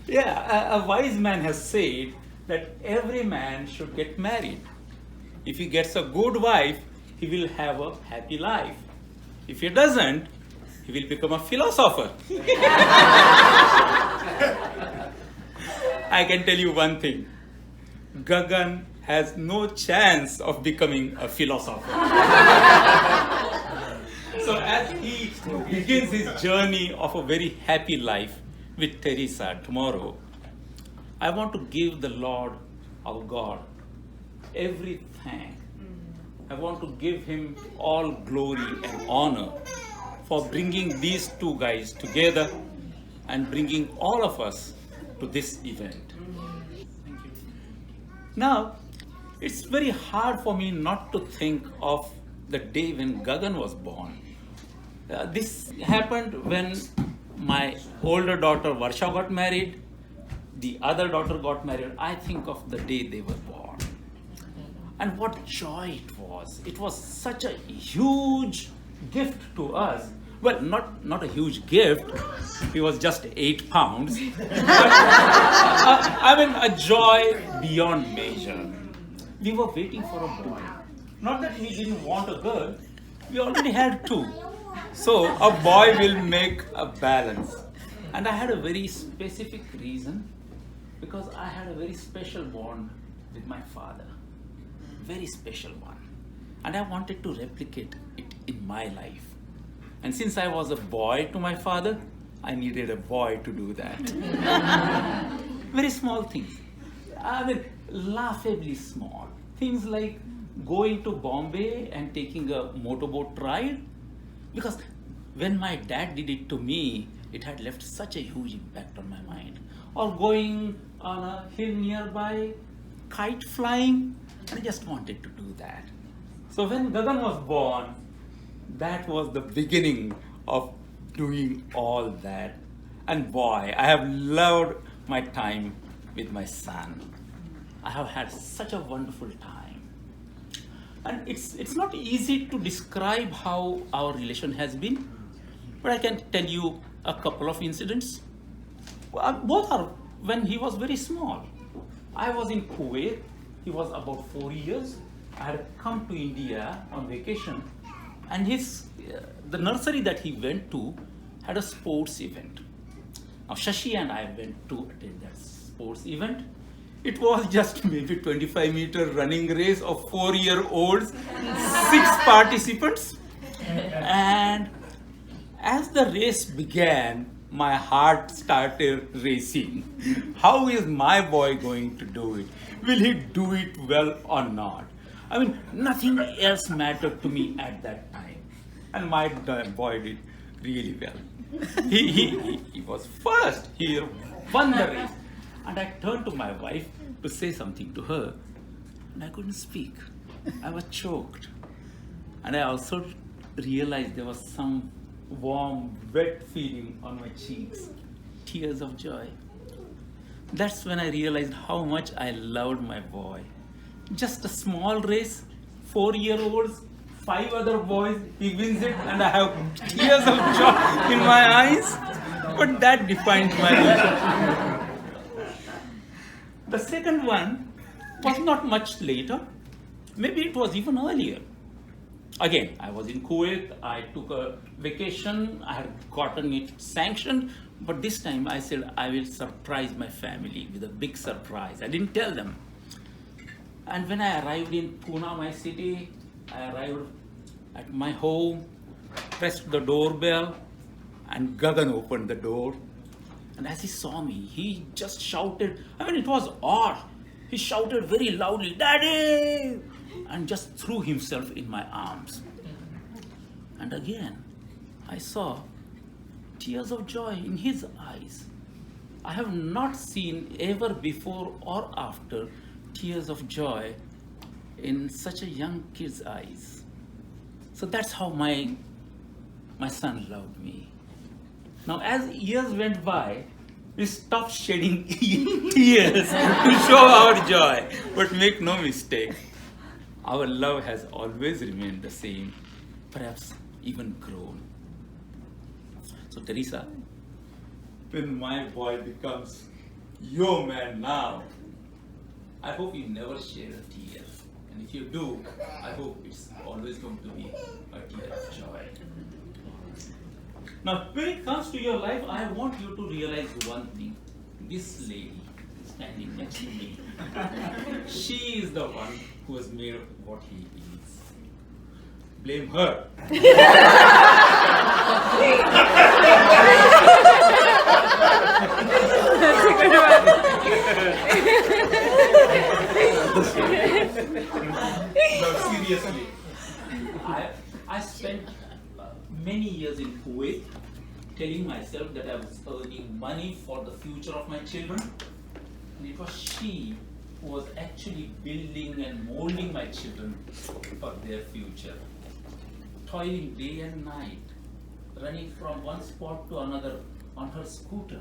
Yeah, a wise man has said that every man should get married. If he gets a good wife, he will have a happy life. If he doesn't, he will become a philosopher. I can tell you one thing. Gagan has no chance of becoming a philosopher. So as he begins his journey of a very happy life with Teresa tomorrow, I want to give the Lord, our God, every thank. I want to give him all glory and honor for bringing these two guys together and bringing all of us to this event. Thank you. Now, it's very hard for me not to think of the day when Gagan was born. This happened when my older daughter Varsha got married, the other daughter got married. I think of the day they were born. And what joy it was. It was such a huge gift to us. Well, not a huge gift. He was just 8 pounds. But, I mean, a joy beyond measure. We were waiting for a boy. Not that we didn't want a girl. We already had 2. So a boy will make a balance. And I had a very specific reason, because I had a very special bond with my father. Very special one. And I wanted to replicate it in my life. And since I was a boy to my father, I needed a boy to do that. Very small things. I mean, laughably small. Things like going to Bombay and taking a motorboat ride. Because when my dad did it to me, it had left such a huge impact on my mind. Or going on a hill nearby, kite flying. I just wanted to do that. So when Gagan was born, that was the beginning of doing all that. And boy, I have loved my time with my son. I have had such a wonderful time. And it's not easy to describe how our relation has been, but I can tell you a couple of incidents. Both are when he was very small. I was in Kuwait. He was about 4 years. I had come to India on vacation, and the nursery that he went to had a sports event. Now Shashi and I went to attend that sports event. It was just maybe 25-meter running race of 4-year-olds, 6 participants. And as the race began, my heart started racing. How is my boy going to do it? Will he do it well or not? I mean, nothing else mattered to me at that time. And my boy did really well. He was first. He won the race. And I turned to my wife to say something to her, and I couldn't speak. I was choked. And I also realized there was some warm, wet feeling on my cheeks. Tears of joy. That's when I realized how much I loved my boy. Just a small race, 4-year-olds, 5 other boys, he wins it, and I have tears of joy in my eyes. But that defines my relationship. The second one was not much later. Maybe it was even earlier. Again, I was in Kuwait. I took a vacation. I had gotten it sanctioned. But this time I said I will surprise my family with a big surprise. I didn't tell them. And when I arrived in Pune, my city, I arrived at my home, pressed the doorbell, and Gagan opened the door. And as he saw me, he just shouted. I mean, it was odd. He shouted very loudly, "Daddy!" and just threw himself in my arms. And again, I saw tears of joy in his eyes. I have not seen ever before or after tears of joy in such a young kid's eyes. So that's how my son loved me. Now, as years went by, we stopped shedding tears to show our joy. But make no mistake, our love has always remained the same, perhaps even grown. So, Teresa, when my boy becomes Yo man, now, I hope you never shed a tear. And if you do, I hope it's always going to be a tear of joy. Now, when it comes to your life, I want you to realize one thing. This lady standing next to me, she is the one who has made what he is. Blame her. No, seriously. I spent many years in Kuwait telling myself that I was earning money for the future of my children. And it was she who was actually building and molding my children for their future. Toiling day and night, running from one spot to another on her scooter,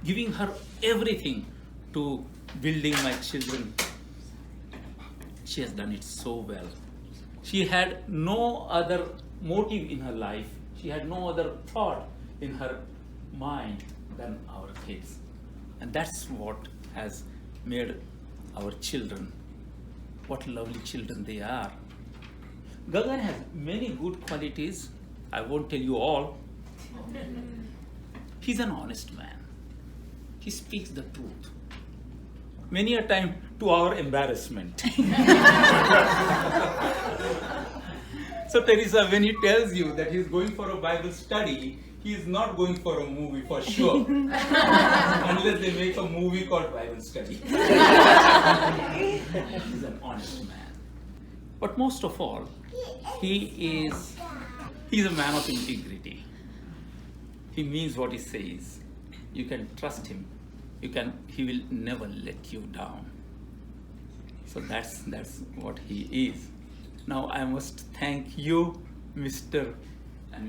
giving her everything to building my children. She has done it so well. She had no other motive in her life. She had no other thought in her mind than our kids. And that's what has made our children, what lovely children they are. Gagan has many good qualities. I won't tell you all. He's an honest man. He speaks the truth. Many a time to our embarrassment. So Teresa, when he tells you that he's going for a Bible study, he is not going for a movie for sure. Unless they make a movie called Bible study. He's an honest man. But most of all, he's a man of integrity. He means what he says. You can trust him. He will never let you down. So that's what he is. Now I must thank you, Mr. and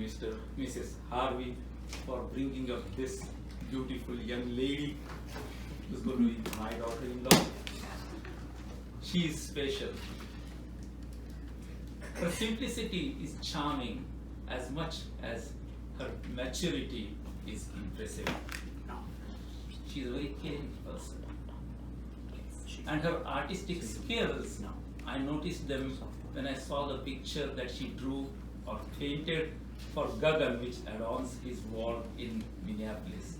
Mrs. Harvey, for bringing up this beautiful young lady who's going to be my daughter-in-law. She is special. Her simplicity is charming as much as her maturity is impressive. She is a very caring person. And her artistic skills, I noticed them when I saw the picture that she drew or painted for Gagan, which adorns his wall in Minneapolis.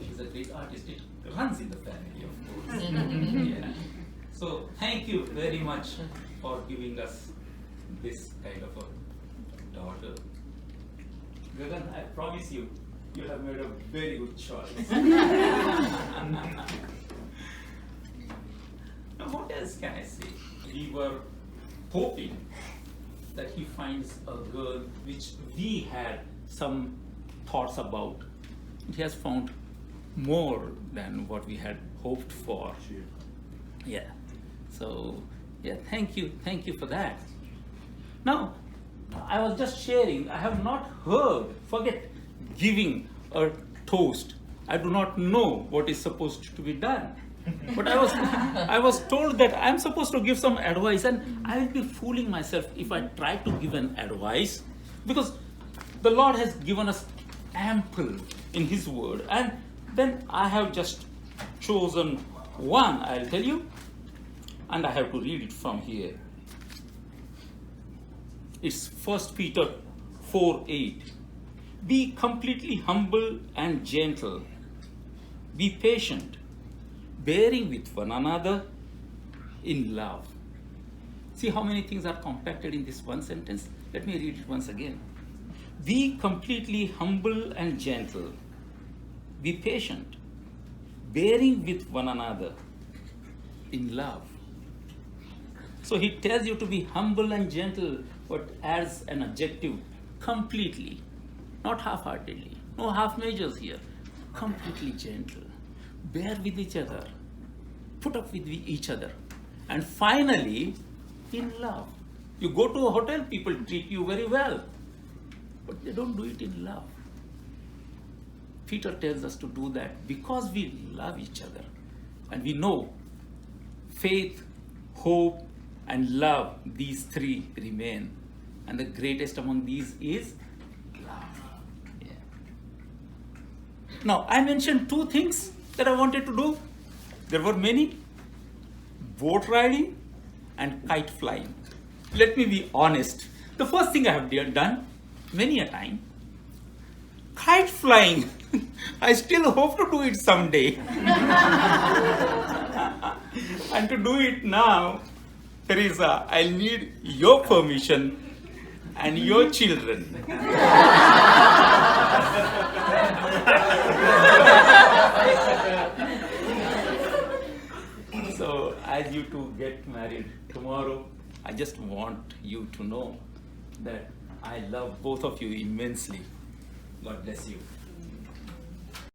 She's a great artist. It runs in the family, of course. Yeah. So thank you very much for giving us this kind of a daughter. Gagan, I promise you, you have made a very good choice. Now what else can I say? We were hoping that he finds a girl which we had some thoughts about. He has found more than what we had hoped for. Yeah. So, yeah, thank you for that. Now, I was just sharing, I have not heard, forget giving a toast. I do not know what is supposed to be done. But I was told that I'm supposed to give some advice, and I will be fooling myself if I try to give an advice, because the Lord has given us ample in His Word, and then I have just chosen one, I'll tell you, and I have to read it from here. It's 1 Peter 4:8. Be completely humble and gentle. Be patient, bearing with one another in love. See how many things are compacted in this one sentence? Let me read it once again. Be completely humble and gentle. Be patient, bearing with one another in love. So he tells you to be humble and gentle, but adds an adjective, completely, not half-heartedly. No half measures here. Completely gentle. Bear with each other. Put up with each other. And finally, in love. You go to a hotel, people treat you very well, but they don't do it in love. Peter tells us to do that because we love each other. And we know faith, hope, and love, these three remain. And the greatest among these is love. Yeah. Now, I mentioned two things. that I wanted to do. There were many: boat riding and kite flying. Let me be honest. The first thing I have done many a time, kite flying. I still hope to do it someday. And to do it now, Teresa, I'll need your permission and your children. So, as you two get married tomorrow, I just want you to know that I love both of you immensely. God bless you.